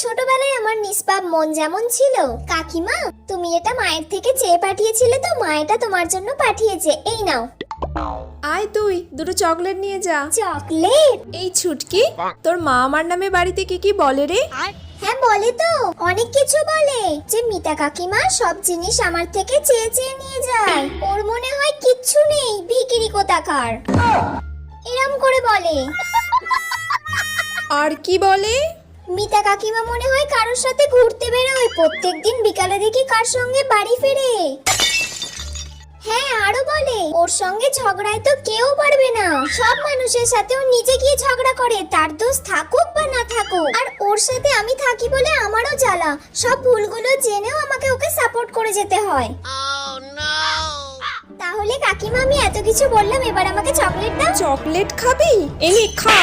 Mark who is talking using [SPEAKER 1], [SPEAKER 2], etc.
[SPEAKER 1] ছোটবেলায় আমার নিষ্পাপ মন যেমন ছিল, কাকিমা তুমি এটা মায়ের থেকে চেয়ে পাঠিয়েছিলে তো মা এটা তোমার জন্য পাঠিয়েছে, এই নাও।
[SPEAKER 2] আয় তুই দুটো চকলেট নিয়ে যা।
[SPEAKER 1] চকলেট?
[SPEAKER 2] এই ছুটকি, তোর মা আমার নামে বাড়িতে কি কি বলে রে?
[SPEAKER 1] হ্যাঁ বলে তো, অনেক কিছু বলে, যে মিতা কাকিমা সব জিনিস আমার থেকে চেয়ে চেয়ে নিয়ে যায়, ওর মনে হয় কিচ্ছু নেই, ভিখিরি কোথাকার, এরম করে বলে।
[SPEAKER 2] আর কি বলে?
[SPEAKER 1] মিতা কাকিমা মনে হয় কারোর সাথে ঘুরতে বেরোয়, প্রত্যেকদিন বিকালে দেখি কার সঙ্গে বাড়ি ফেরে। হ্যাঁ আরো বলে ওর সঙ্গে ঝগড়ায় তো কেউ পারবে না, সব মানুষের সাথে ও নিজে গিয়ে ঝগড়া করে, তার দোষ থাকুক বা না থাকুক, আর ওর সাথে আমি থাকি বলে আমারও জ্বালা, সব ভুলগুলো জেনেও আমাকে ওকে সাপোর্ট করে যেতে হয়। তাহলে কাকিমা আমি এত কিছু বললাম, এবার আমাকে চকলেট দাও।
[SPEAKER 2] চকলেট খাবি? এনে খা।